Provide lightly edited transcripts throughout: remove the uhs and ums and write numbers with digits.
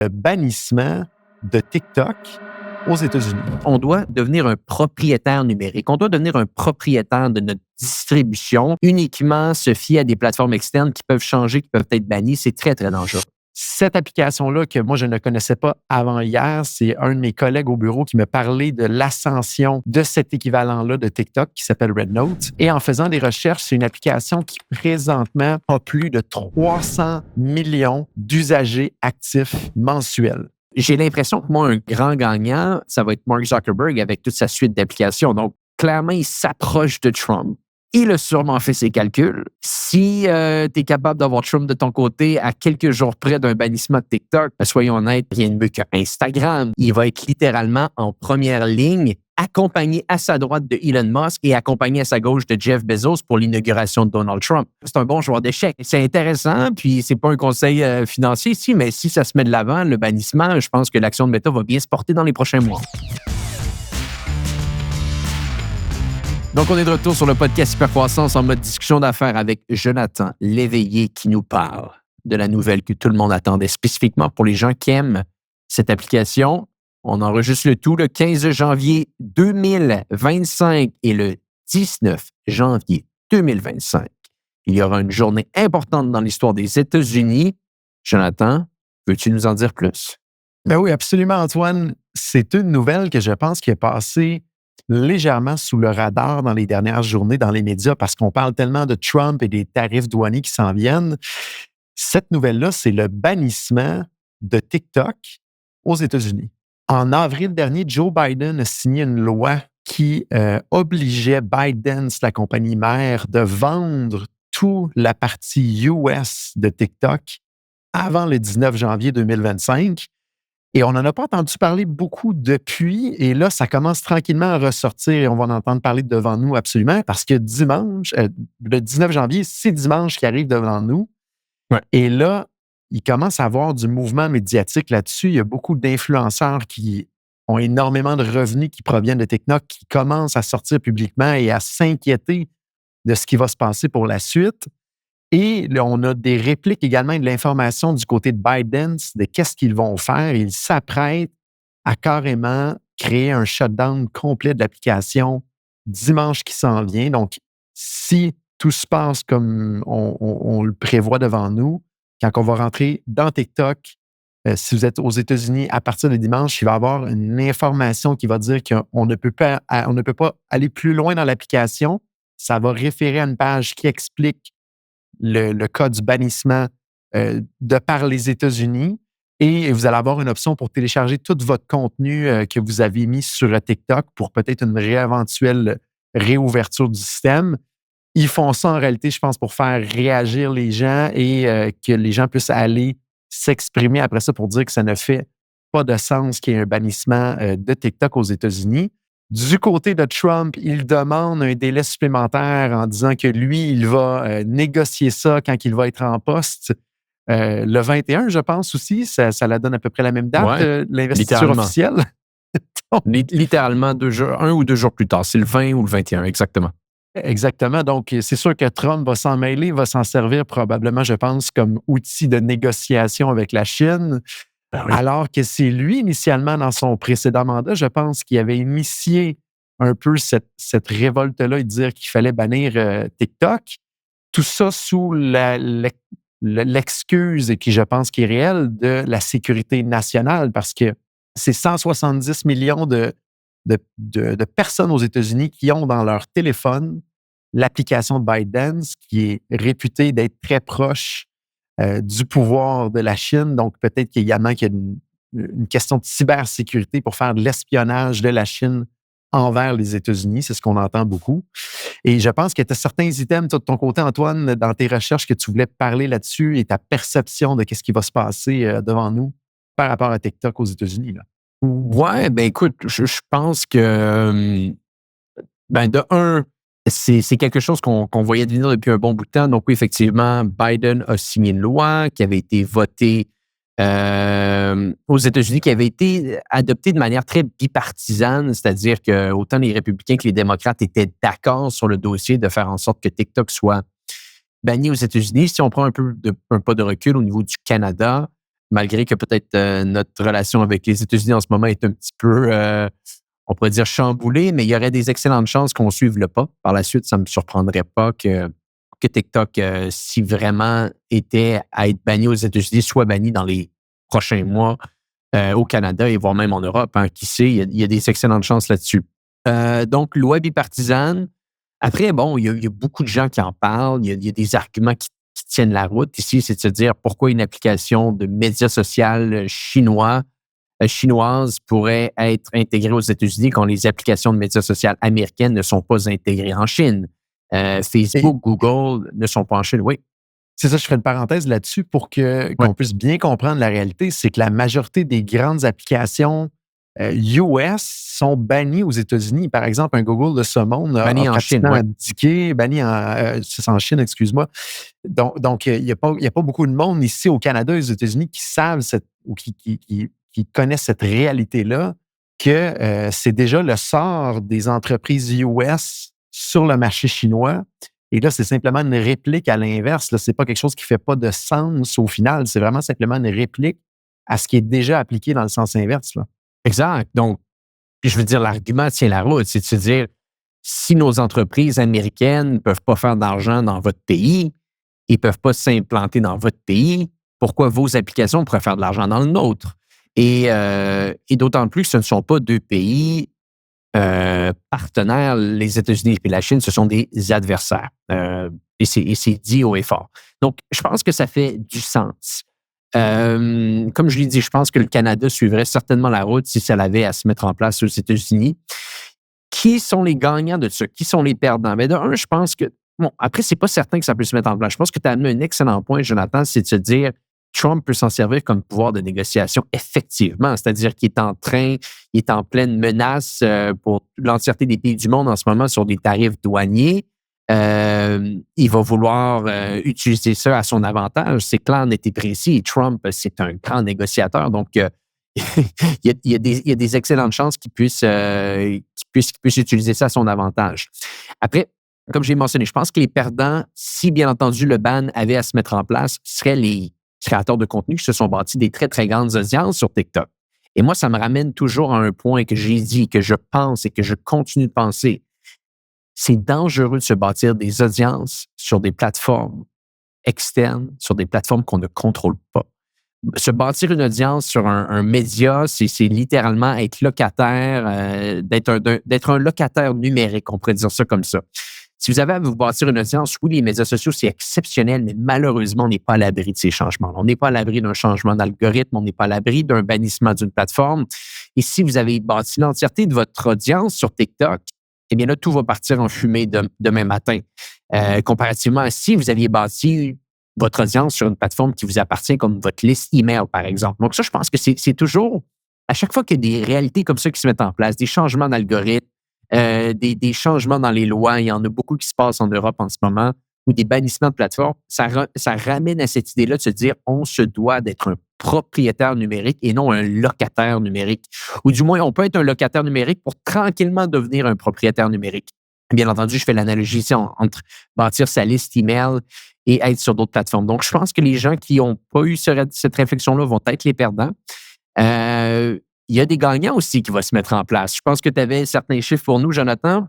le bannissement de TikTok aux États-Unis. On doit devenir un propriétaire numérique. On doit devenir un propriétaire de notre distribution. Uniquement se fier à des plateformes externes qui peuvent changer, qui peuvent être bannies, c'est très, très dangereux. Cette application-là que moi, je ne connaissais pas avant hier, c'est un de mes collègues au bureau qui me parlait de l'ascension de cet équivalent-là de TikTok qui s'appelle RedNote. Et en faisant des recherches, c'est une application qui présentement a plus de 300 millions d'usagers actifs mensuels. J'ai l'impression que moi, un grand gagnant, ça va être Mark Zuckerberg avec toute sa suite d'applications. Donc, clairement, il s'approche de Trump. Il a sûrement fait ses calculs. Si tu es capable d'avoir Trump de ton côté à quelques jours près d'un bannissement de TikTok, soyons honnêtes, rien de mieux qu'Instagram. Il va être littéralement en première ligne, accompagné à sa droite de Elon Musk et accompagné à sa gauche de Jeff Bezos pour l'inauguration de Donald Trump. C'est un bon joueur d'échecs. C'est intéressant, puis c'est pas un conseil financier ici, mais si ça se met de l'avant, le bannissement, je pense que l'action de Meta va bien se porter dans les prochains mois. Donc, on est de retour sur le podcast Hypercroissance en mode discussion d'affaires avec Jonathan Léveillé qui nous parle de la nouvelle que tout le monde attendait, spécifiquement pour les gens qui aiment cette application. On enregistre le tout le 15 janvier 2025 et le 19 janvier 2025. Il y aura une journée importante dans l'histoire des États-Unis. Jonathan, veux-tu nous en dire plus? Ben oui, absolument, Antoine. C'est une nouvelle que je pense qui est passée légèrement sous le radar dans les dernières journées dans les médias parce qu'on parle tellement de Trump et des tarifs douaniers qui s'en viennent. Cette nouvelle-là, c'est le bannissement de TikTok aux États-Unis. En avril dernier, Joe Biden a signé une loi qui obligeait ByteDance, la compagnie mère, de vendre toute la partie US de TikTok avant le 19 janvier 2025. Et on n'en a pas entendu parler beaucoup depuis. Et là, ça commence tranquillement à ressortir et on va en entendre parler devant nous absolument parce que dimanche, le 19 janvier, c'est dimanche qui arrive devant nous. Ouais. Et là, il commence à avoir du mouvement médiatique là-dessus. Il y a beaucoup d'influenceurs qui ont énormément de revenus qui proviennent de TikTok qui commencent à sortir publiquement et à s'inquiéter de ce qui va se passer pour la suite. Et là, on a des répliques également et de l'information du côté de ByteDance de qu'est-ce qu'ils vont faire. Ils s'apprêtent à carrément créer un shutdown complet de l'application dimanche qui s'en vient. Donc, si tout se passe comme on le prévoit devant nous, quand on va rentrer dans TikTok, si vous êtes aux États-Unis, à partir de dimanche, il va y avoir une information qui va dire qu'on ne peut pas aller plus loin dans l'application. Ça va référer à une page qui explique le cas du bannissement de par les États-Unis et vous allez avoir une option pour télécharger tout votre contenu que vous avez mis sur TikTok pour peut-être une éventuelle réouverture du système. Ils font ça en réalité, je pense, pour faire réagir les gens et que les gens puissent aller s'exprimer après ça pour dire que ça ne fait pas de sens qu'il y ait un bannissement de TikTok aux États-Unis. Du côté de Trump, il demande un délai supplémentaire en disant que lui, il va négocier ça quand il va être en poste. Le 21, je pense aussi, ça la donne à peu près la même date, l'investiture officielle. Donc, littéralement 1 ou 2 jours plus tard. C'est le 20 ou le 21, exactement. Exactement. Donc, c'est sûr que Trump va s'en mêler, va s'en servir probablement, je pense, comme outil de négociation avec la Chine. Ben oui. Alors que c'est lui, initialement, dans son précédent mandat, je pense qu'il avait initié un peu cette révolte-là et de dire qu'il fallait bannir TikTok. Tout ça sous l'excuse, qui je pense qui est réelle, de la sécurité nationale, parce que c'est 170 millions de personnes aux États-Unis qui ont dans leur téléphone l'application de ByteDance, qui est réputée d'être très proche du pouvoir de la Chine. Donc, peut-être qu'il y a une question de cybersécurité pour faire de l'espionnage de la Chine envers les États-Unis. C'est ce qu'on entend beaucoup. Et je pense que tu as certains items, toi, de ton côté, Antoine, dans tes recherches, que tu voulais parler là-dessus et ta perception de ce qui va se passer devant nous par rapport à TikTok aux États-Unis. Là. Ouais, ben écoute, je pense que, de un, c'est quelque chose qu'on voyait venir depuis un bon bout de temps. Donc oui, effectivement, Biden a signé une loi qui avait été votée aux États-Unis, qui avait été adoptée de manière très bipartisane, c'est-à-dire que autant les républicains que les démocrates étaient d'accord sur le dossier de faire en sorte que TikTok soit banni aux États-Unis. Si on prend un pas de recul au niveau du Canada, malgré que peut-être notre relation avec les États-Unis en ce moment est un petit peu, on pourrait dire, chamboulée, mais il y aurait des excellentes chances qu'on suive le pas. Par la suite, ça ne me surprendrait pas que TikTok, si vraiment était à être banni aux États-Unis, soit banni dans les prochains mois au Canada et voire même en Europe. Hein, qui sait, il y a des excellentes chances là-dessus. Donc, loi bipartisane. Après, bon, il y a beaucoup de gens qui en parlent. Il y a des arguments qui tiennent la route ici, c'est de se dire pourquoi une application de médias social chinoise pourrait être intégrée aux États-Unis quand les applications de médias sociaux américaines ne sont pas intégrées en Chine. Et Facebook, Google ne sont pas en Chine. Oui, c'est ça, je ferai une parenthèse là-dessus pour ouais. qu'on puisse bien comprendre la réalité. C'est que la majorité des grandes applications US sont bannies aux États-Unis. Par exemple, un Google de ce monde a Banni en Chine, pratiquement oui. abdiqué, banni c'est en Chine, excuse-moi. Donc il n'y a pas beaucoup de monde ici au Canada et aux États-Unis qui savent ou qui connaissent cette réalité-là, que c'est déjà le sort des entreprises US sur le marché chinois. Et là, c'est simplement une réplique à l'inverse. Ce n'est pas quelque chose qui ne fait pas de sens au final. C'est vraiment simplement une réplique à ce qui est déjà appliqué dans le sens inverse, là. Exact. Donc, je veux dire, l'argument tient la route. C'est de se dire, si nos entreprises américaines ne peuvent pas faire d'argent dans votre pays, ils ne peuvent pas s'implanter dans votre pays, pourquoi vos applications pourraient faire de l'argent dans le nôtre? Et d'autant plus que ce ne sont pas deux pays partenaires, les États-Unis et la Chine, ce sont des adversaires. Et c'est dit haut et fort. Donc, je pense que ça fait du sens. Comme je l'ai dit, je pense que le Canada suivrait certainement la route si ça avait à se mettre en place aux États-Unis. Qui sont les gagnants de ça? Qui sont les perdants? Mais de un, je pense que, bon, après, c'est pas certain que ça peut se mettre en place. Je pense que tu as amené un excellent point, Jonathan, c'est de se dire, Trump peut s'en servir comme pouvoir de négociation, effectivement. C'est-à-dire qu'il il est en pleine menace pour l'entièreté des pays du monde en ce moment sur des tarifs douaniers. Il va vouloir utiliser ça à son avantage. C'est clair, net et précis. Trump, c'est un grand négociateur. Donc, il y a des excellentes chances qu'il puisse utiliser ça à son avantage. Après, comme j'ai mentionné, je pense que les perdants, si bien entendu le ban avait à se mettre en place, seraient les créateurs de contenu qui se sont bâtis des très, très grandes audiences sur TikTok. Et moi, ça me ramène toujours à un point que j'ai dit, que je pense et que je continue de penser. C'est dangereux de se bâtir des audiences sur des plateformes externes, sur des plateformes qu'on ne contrôle pas. Se bâtir une audience sur un média, c'est littéralement être locataire, d'être un locataire numérique, on pourrait dire ça comme ça. Si vous avez à vous bâtir une audience, oui, les médias sociaux, c'est exceptionnel, mais malheureusement, on n'est pas à l'abri de ces changements. On n'est pas à l'abri d'un changement d'algorithme, on n'est pas à l'abri d'un bannissement d'une plateforme. Et si vous avez bâti l'entièreté de votre audience sur TikTok, eh bien là, tout va partir en fumée demain matin. Comparativement à si vous aviez bâti votre audience sur une plateforme qui vous appartient, comme votre liste email, par exemple. Donc ça, je pense que c'est toujours, à chaque fois qu'il y a des réalités comme ça qui se mettent en place, des changements d'algorithmes, des changements dans les lois, il y en a beaucoup qui se passent en Europe en ce moment, ou des bannissements de plateformes, ça ramène à cette idée-là de se dire on se doit d'être un propriétaire numérique et non un locataire numérique. Ou du moins, on peut être un locataire numérique pour tranquillement devenir un propriétaire numérique. Bien entendu, je fais l'analogie ici entre bâtir sa liste email et être sur d'autres plateformes. Donc, je pense que les gens qui n'ont pas eu cette réflexion-là vont être les perdants. Il y a des gagnants aussi qui vont se mettre en place. Je pense que tu avais certains chiffres pour nous, Jonathan.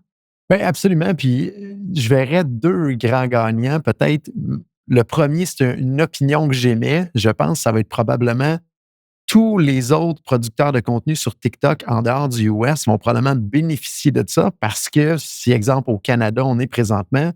Oui, absolument. Puis, je verrais deux grands gagnants. Peut-être, le premier, c'est une opinion que j'émets. Je pense que ça va être probablement tous les autres producteurs de contenu sur TikTok en dehors du US vont probablement bénéficier de ça parce que, si, exemple, au Canada, on est présentement,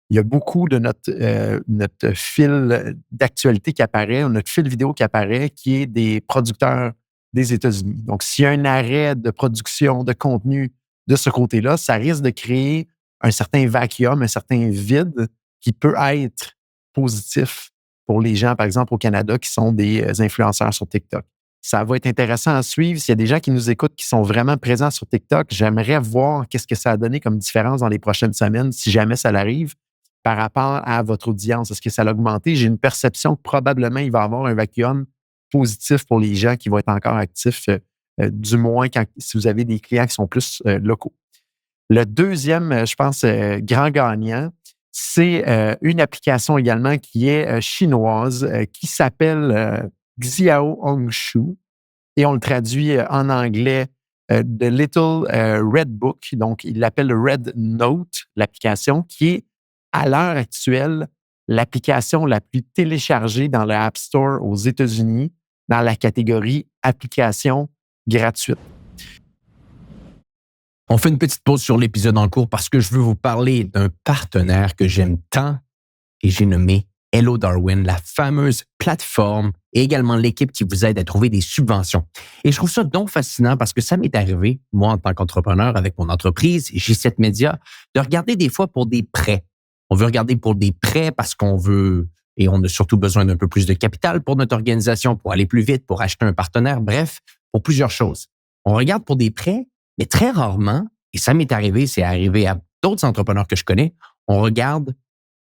il y a beaucoup de notre fil d'actualité qui apparaît, notre fil vidéo qui apparaît, qui est des producteurs des États-Unis. Donc, s'il y a un arrêt de production de contenu de ce côté-là, ça risque de créer un certain vacuum, un certain vide qui peut être positif pour les gens, par exemple, au Canada, qui sont des influenceurs sur TikTok. Ça va être intéressant à suivre. S'il y a des gens qui nous écoutent qui sont vraiment présents sur TikTok, j'aimerais voir qu'est-ce que ça a donné comme différence dans les prochaines semaines, si jamais ça l'arrive, par rapport à votre audience. Est-ce que ça a augmenté? J'ai une perception que probablement il va y avoir un vacuum positif pour les gens qui vont être encore actifs, du moins si vous avez des clients qui sont plus locaux. Le deuxième, je pense, grand gagnant, c'est une application également qui est chinoise, qui s'appelle Xiao Hongshu et on le traduit en anglais The Little Red Book. Donc, il l'appelle Red Note, l'application, qui est à l'heure actuelle l'application la plus téléchargée dans le App Store aux États-Unis dans la catégorie applications gratuites. On fait une petite pause sur l'épisode en cours parce que je veux vous parler d'un partenaire que j'aime tant et j'ai nommé Hello Darwin, la fameuse plateforme et également l'équipe qui vous aide à trouver des subventions. Et je trouve ça donc fascinant parce que ça m'est arrivé, moi en tant qu'entrepreneur avec mon entreprise, J7 Media, de regarder des fois pour des prêts. On veut regarder pour des prêts parce qu'on veut, et on a surtout besoin d'un peu plus de capital pour notre organisation, pour aller plus vite, pour acheter un partenaire, bref, pour plusieurs choses. On regarde pour des prêts, mais très rarement, et ça m'est arrivé, c'est arrivé à d'autres entrepreneurs que je connais, on regarde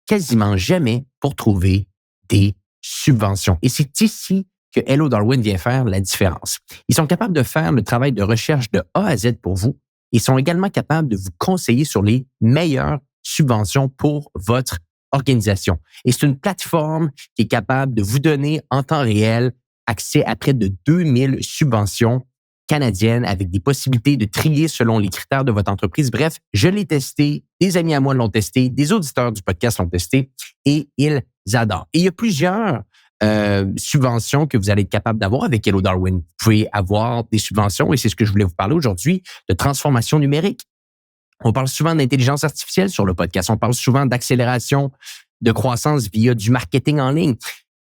quasiment jamais pour trouver des subventions. Et c'est ici que Hello Darwin vient faire la différence. Ils sont capables de faire le travail de recherche de A à Z pour vous. Ils sont également capables de vous conseiller sur les meilleures subventions pour votre organisation. Et c'est une plateforme qui est capable de vous donner en temps réel accès à près de 2000 subventions canadiennes avec des possibilités de trier selon les critères de votre entreprise. Bref, je l'ai testé, des amis à moi l'ont testé, des auditeurs du podcast l'ont testé et ils adorent. Et il y a plusieurs subventions que vous allez être capable d'avoir avec Hello Darwin. Vous pouvez avoir des subventions, et c'est ce que je voulais vous parler aujourd'hui, de transformation numérique. On parle souvent d'intelligence artificielle sur le podcast. On parle souvent d'accélération de croissance via du marketing en ligne.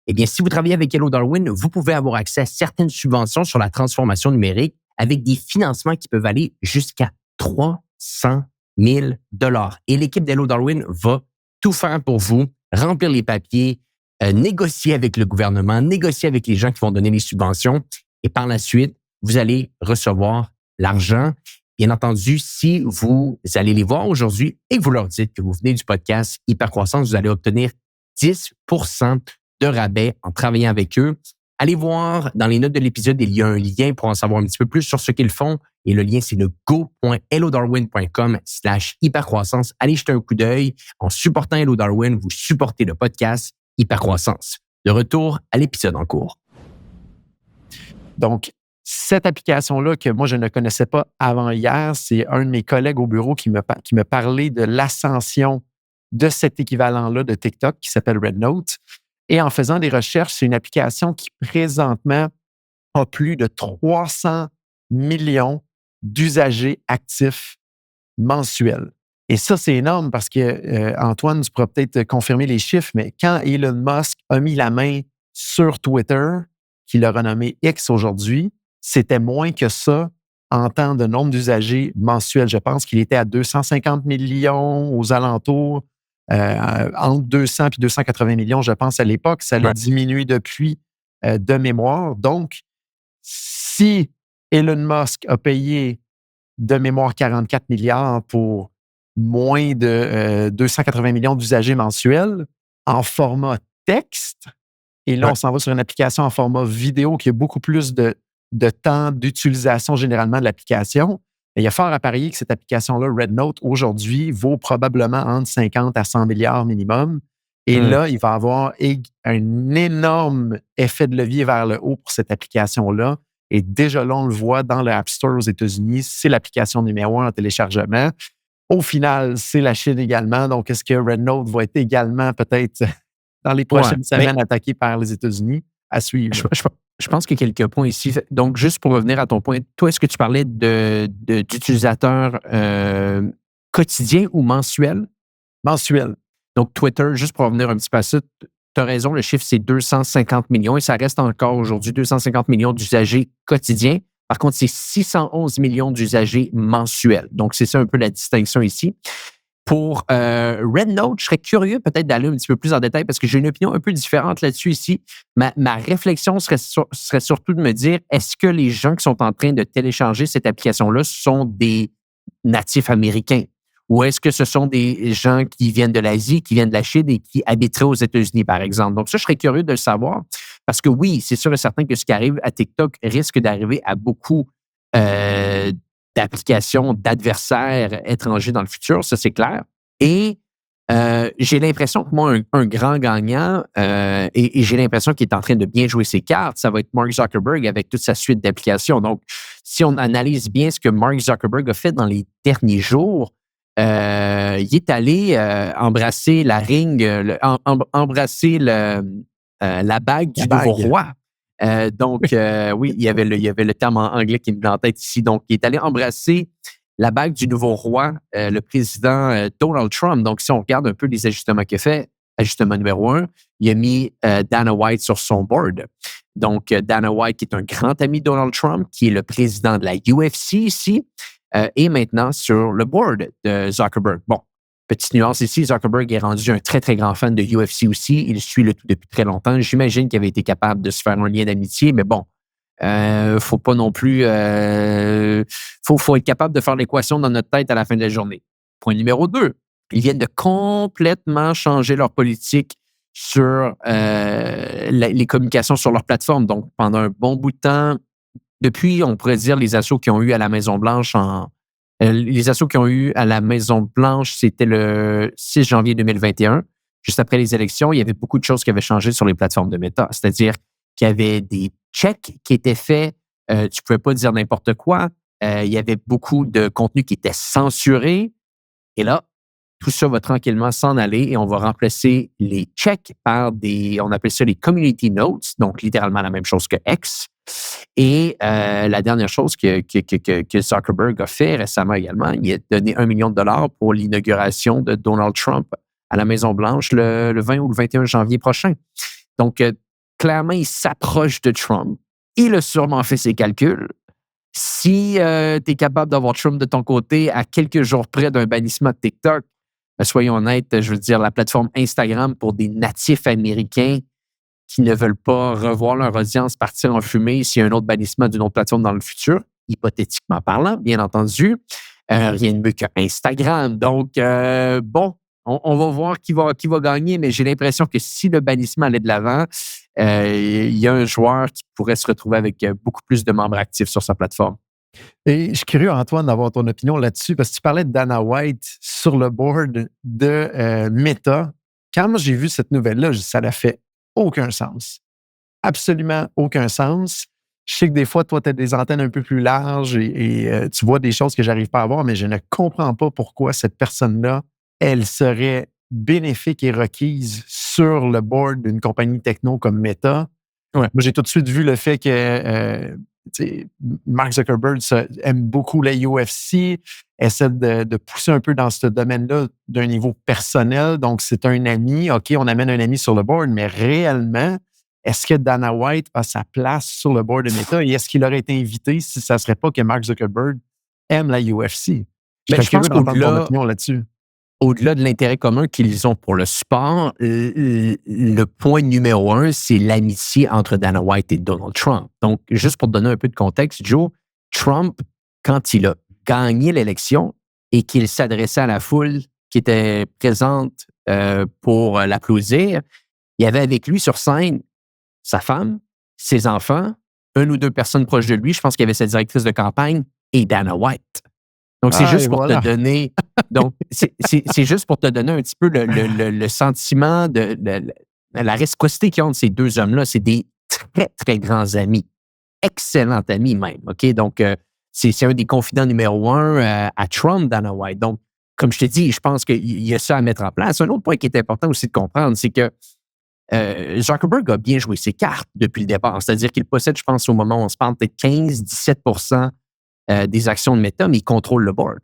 Eh bien, si vous travaillez avec Hello Darwin, vous pouvez avoir accès à certaines subventions sur la transformation numérique avec des financements qui peuvent aller jusqu'à 300 000 $. Et l'équipe d'Hello Darwin va tout faire pour vous, remplir les papiers, négocier avec le gouvernement, négocier avec les gens qui vont donner les subventions. Et par la suite, vous allez recevoir l'argent. Bien entendu, si vous allez les voir aujourd'hui et que vous leur dites que vous venez du podcast Hypercroissance, vous allez obtenir 10% de rabais en travaillant avec eux. Allez voir dans les notes de l'épisode, il y a un lien pour en savoir un petit peu plus sur ce qu'ils font. Et le lien, c'est le go.hellodarwin.com/hypercroissance. Allez jeter un coup d'œil. En supportant Hello Darwin, vous supportez le podcast Hypercroissance. De retour à l'épisode en cours. Donc, cette application-là que moi, je ne connaissais pas avant hier, c'est un de mes collègues au bureau qui me parlait de l'ascension de cet équivalent-là de TikTok qui s'appelle RedNote. Et en faisant des recherches, c'est une application qui présentement a plus de 300 millions d'usagers actifs mensuels. Et ça, c'est énorme parce que, Antoine, tu pourras peut-être confirmer les chiffres, mais quand Elon Musk a mis la main sur Twitter, qu'il a renommé X aujourd'hui, c'était moins que ça en temps de nombre d'usagers mensuels. Je pense qu'il était à 250 millions aux alentours, entre 200 et 280 millions, je pense, à l'époque. Ça l'a diminué depuis de mémoire. Donc, si Elon Musk a payé de mémoire 44 milliards pour moins de 280 millions d'usagers mensuels en format texte, et là, on s'en va sur une application en format vidéo qui a beaucoup plus de temps d'utilisation généralement de l'application. Et il y a fort à parier que cette application-là, RedNote, aujourd'hui, vaut probablement entre 50 à 100 milliards minimum. Et là, il va y avoir un énorme effet de levier vers le haut pour cette application-là. Et déjà là, on le voit dans le App Store aux États-Unis, c'est l'application numéro 1 en téléchargement. Au final, c'est la Chine également. Donc, est-ce que RedNote va être également peut-être dans les prochaines semaines attaqué par les États-Unis? À suivre. Je pense qu'il y a quelques points ici. Donc, juste pour revenir à ton point, toi, est-ce que tu parlais d'utilisateurs quotidiens ou mensuels? Mensuels. Donc, Twitter, juste pour revenir un petit peu à ça, tu as raison, le chiffre, c'est 250 millions et ça reste encore aujourd'hui 250 millions d'usagers quotidiens. Par contre, c'est 611 millions d'usagers mensuels. Donc, c'est ça un peu la distinction ici. Pour RedNote, je serais curieux peut-être d'aller un petit peu plus en détail parce que j'ai une opinion un peu différente là-dessus ici. Ma réflexion serait surtout de me dire, est-ce que les gens qui sont en train de télécharger cette application-là sont des natifs américains? Ou est-ce que ce sont des gens qui viennent de l'Asie, qui viennent de la Chine et qui habiteraient aux États-Unis, par exemple? Donc ça, je serais curieux de le savoir parce que oui, c'est sûr et certain que ce qui arrive à TikTok risque d'arriver à beaucoup d'applications, d'adversaires étrangers dans le futur, ça c'est clair. Et J'ai l'impression que moi, un grand gagnant, et j'ai l'impression qu'il est en train de bien jouer ses cartes, ça va être Mark Zuckerberg avec toute sa suite d'applications. Donc, si on analyse bien ce que Mark Zuckerberg a fait dans les derniers jours, il est allé embrasser la ring, embrasser la bague du nouveau roi. Oui, il y avait le terme en anglais qui me venait en tête ici. Donc, il est allé embrasser la bague du nouveau roi, le président Donald Trump. Donc, si on regarde un peu les ajustements qu'il a fait, ajustement numéro 1, il a mis Dana White sur son board. Donc, Dana White, qui est un grand ami de Donald Trump, qui est le président de la UFC ici, est maintenant sur le board de Zuckerberg. Bon, petite nuance ici, Zuckerberg est rendu un très, très grand fan de UFC aussi. Il suit le tout depuis très longtemps. J'imagine qu'il avait été capable de se faire un lien d'amitié, mais bon, faut pas non plus... faut être capable de faire l'équation dans notre tête à la fin de la journée. Point numéro 2, ils viennent de complètement changer leur politique sur les communications sur leur plateforme. Donc, pendant un bon bout de temps, depuis, on pourrait dire, les assauts qu'ils ont eu à la Maison-Blanche les assauts qu'ils ont eu à la Maison-Blanche, c'était le 6 janvier 2021. Juste après les élections, il y avait beaucoup de choses qui avaient changé sur les plateformes de Meta. C'est-à-dire qu'il y avait des checks qui étaient faits. Tu ne pouvais pas dire n'importe quoi. Il y avait beaucoup de contenu qui était censuré. Et là, tout ça va tranquillement s'en aller et on va remplacer les checks par on appelle ça les community notes, donc littéralement la même chose que X. Et la dernière chose que Zuckerberg a fait récemment également, il a donné $1 million pour l'inauguration de Donald Trump à la Maison-Blanche le 20 ou le 21 janvier prochain. Donc, clairement, il s'approche de Trump. Il a sûrement fait ses calculs. Si tu es capable d'avoir Trump de ton côté à quelques jours près d'un bannissement de TikTok, soyons honnêtes, je veux dire, la plateforme Instagram pour des natifs américains qui ne veulent pas revoir leur audience partir en fumée s'il y a un autre bannissement d'une autre plateforme dans le futur, hypothétiquement parlant, bien entendu. Rien de mieux que Instagram. Donc, bon, on va voir qui va gagner, mais j'ai l'impression que si le bannissement allait de l'avant, il y a un joueur qui pourrait se retrouver avec beaucoup plus de membres actifs sur sa plateforme. Et je suis curieux, Antoine, d'avoir ton opinion là-dessus, parce que tu parlais de Dana White sur le board de Meta. Quand moi, j'ai vu cette nouvelle-là, ça n'a fait aucun sens. Absolument aucun sens. Je sais que des fois, toi, tu as des antennes un peu plus larges et tu vois des choses que je n'arrive pas à voir, mais je ne comprends pas pourquoi cette personne-là, elle serait bénéfique et requise sur le board d'une compagnie techno comme Meta. Ouais. Moi, j'ai tout de suite vu le fait que Mark Zuckerberg aime beaucoup la UFC, essaie de pousser un peu dans ce domaine-là d'un niveau personnel. Donc, c'est un ami. OK, on amène un ami sur le board, mais réellement, est-ce que Dana White a sa place sur le board de Meta et est-ce qu'il aurait été invité si ça ne serait pas que Mark Zuckerberg aime la UFC? Je pense d'entendre ton opinion là-dessus. Au-delà de l'intérêt commun qu'ils ont pour le sport, le point numéro 1, c'est l'amitié entre Dana White et Donald Trump. Donc, juste pour te donner un peu de contexte, Joe, Trump, quand il a gagné l'élection et qu'il s'adressait à la foule qui était présente pour l'applaudir, il y avait avec lui sur scène sa femme, ses enfants, 1 ou 2 personnes proches de lui. Je pense qu'il y avait sa directrice de campagne et Dana White. Donc, c'est juste pour te donner. Donc, c'est juste pour te donner un petit peu le sentiment de la réciprocité qu'ils ont de ces deux hommes-là. C'est des très, très grands amis. Excellents amis même. OK? Donc, c'est un des confidents numéro 1 à Trump, Dana White. Donc, comme je te dis, je pense qu'il y a ça à mettre en place. Un autre point qui est important aussi de comprendre, c'est que Zuckerberg a bien joué ses cartes depuis le départ. C'est-à-dire qu'il possède, je pense, au moment où on se parle, peut-être 15-17% des actions de Meta, mais il contrôle le board.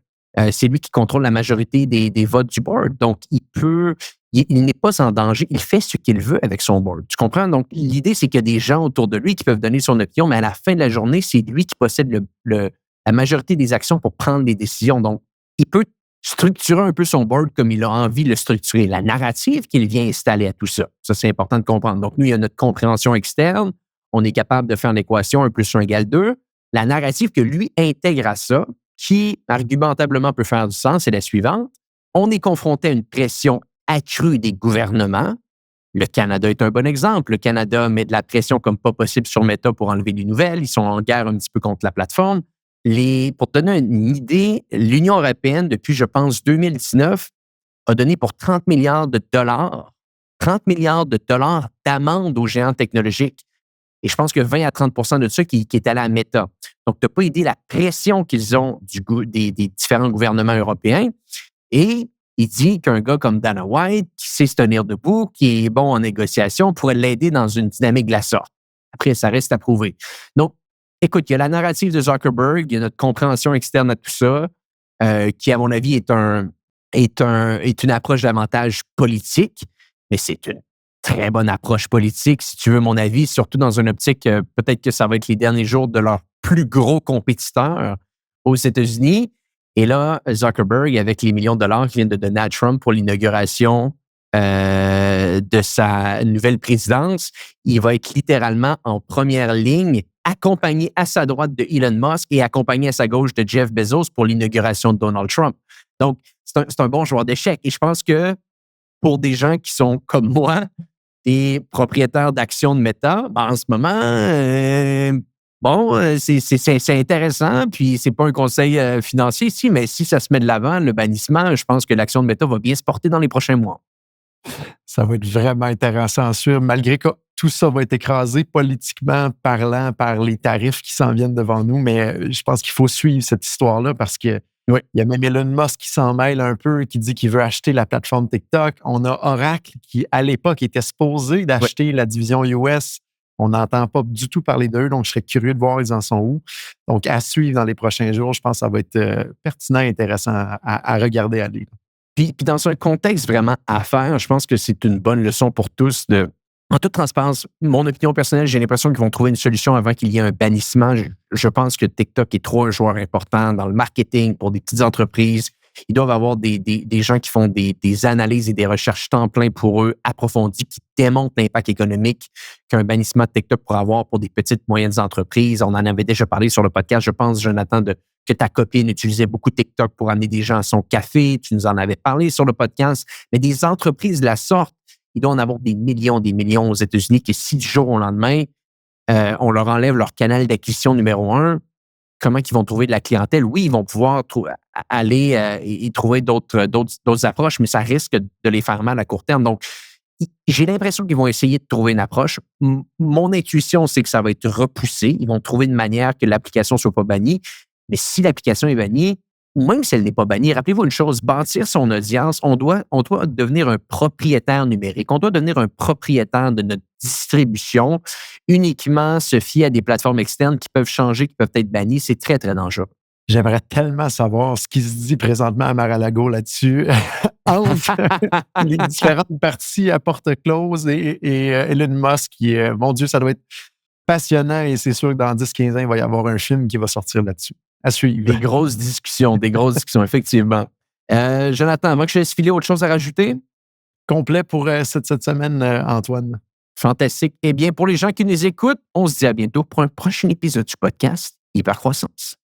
C'est lui qui contrôle la majorité des votes du board. Donc, il n'est pas en danger. Il fait ce qu'il veut avec son board. Tu comprends? Donc, l'idée, c'est qu'il y a des gens autour de lui qui peuvent donner son opinion, mais à la fin de la journée, c'est lui qui possède la majorité des actions pour prendre les décisions. Donc, il peut structurer un peu son board comme il a envie de le structurer. La narrative qu'il vient installer à tout ça, ça, c'est important de comprendre. Donc, nous, il y a notre compréhension externe. On est capable de faire l'équation 1 + 1 = 2. La narrative que lui intègre à ça, qui argumentablement peut faire du sens, c'est la suivante. On est confronté à une pression accrue des gouvernements. Le Canada est un bon exemple. Le Canada met de la pression comme pas possible sur Meta pour enlever des nouvelles. Ils sont en guerre un petit peu contre la plateforme. Pour te donner une idée, l'Union européenne, depuis, je pense, 2019, a donné pour 30 milliards de dollars, 30 milliards de dollars d'amende aux géants technologiques. Et je pense que 20 à 30 de ça qui est allé à Meta. Donc, tu n'as pas idée la pression qu'ils ont des différents gouvernements européens. Et il dit qu'un gars comme Dana White, qui sait se tenir debout, qui est bon en négociation, pourrait l'aider dans une dynamique de la sorte. Après, ça reste à prouver. Donc, écoute, il y a la narrative de Zuckerberg, il y a notre compréhension externe à tout ça, qui, à mon avis, est une approche davantage politique, mais c'est une très bonne approche politique, si tu veux mon avis, surtout dans une optique, peut-être que ça va être les derniers jours de leur plus gros compétiteur aux États-Unis. Et là, Zuckerberg, avec les millions de dollars qu'il vient de donner à Trump pour l'inauguration de sa nouvelle présidence, il va être littéralement en première ligne, accompagné à sa droite de Elon Musk et accompagné à sa gauche de Jeff Bezos pour l'inauguration de Donald Trump. Donc, c'est un bon joueur d'échecs. Et je pense que pour des gens qui sont comme moi, des propriétaires d'actions de Meta, en ce moment, c'est intéressant, puis c'est pas un conseil financier ici, mais si ça se met de l'avant, le bannissement, je pense que l'action de Meta va bien se porter dans les prochains mois. Ça va être vraiment intéressant à suivre, malgré que tout ça va être écrasé politiquement parlant par les tarifs qui s'en viennent devant nous. Mais je pense qu'il faut suivre cette histoire-là parce que il y a même Elon Musk qui s'en mêle un peu, qui dit qu'il veut acheter la plateforme TikTok. On a Oracle qui, à l'époque, était supposé d'acheter la division US. On n'entend pas du tout parler d'eux, donc je serais curieux de voir ils en sont où. Donc, à suivre dans les prochains jours, je pense que ça va être pertinent et intéressant à regarder aller. Puis dans un contexte vraiment affaires, je pense que c'est une bonne leçon pour tous de... En toute transparence, mon opinion personnelle, j'ai l'impression qu'ils vont trouver une solution avant qu'il y ait un bannissement. Je pense que TikTok est trop un joueur important dans le marketing pour des petites entreprises. Ils doivent avoir des gens qui font des analyses et des recherches temps plein pour eux, approfondies, qui démontrent l'impact économique qu'un bannissement de TikTok pourrait avoir pour des petites, moyennes entreprises. On en avait déjà parlé sur le podcast, je pense, Jonathan, que ta copine utilisait beaucoup TikTok pour amener des gens à son café. Tu nous en avais parlé sur le podcast. Mais des entreprises de la sorte, il doit en avoir des millions aux États-Unis que si du jour au lendemain, on leur enlève leur canal d'acquisition numéro 1, comment ils vont trouver de la clientèle? Oui, ils vont pouvoir aller et trouver d'autres approches, mais ça risque de les faire mal à court terme. Donc, j'ai l'impression qu'ils vont essayer de trouver une approche. Mon intuition, c'est que ça va être repoussé. Ils vont trouver une manière que l'application ne soit pas bannie. Mais si l'application est bannie, ou même si elle n'est pas bannie, rappelez-vous une chose, bâtir son audience, on doit devenir un propriétaire numérique. On doit devenir un propriétaire de notre distribution, uniquement se fier à des plateformes externes qui peuvent changer, qui peuvent être bannies. C'est très, très dangereux. J'aimerais tellement savoir ce qui se dit présentement à Mar-a-Lago là-dessus, entre les différentes parties à porte close et Elon Musk. Mon Dieu, ça doit être passionnant et c'est sûr que dans 10-15 ans, il va y avoir un film qui va sortir là-dessus. À suivre. Des grosses discussions, effectivement. Jonathan, avant que je laisse filer, autre chose à rajouter? Complet pour cette semaine, Antoine. Fantastique. Eh bien, pour les gens qui nous écoutent, on se dit à bientôt pour un prochain épisode du podcast Hypercroissance.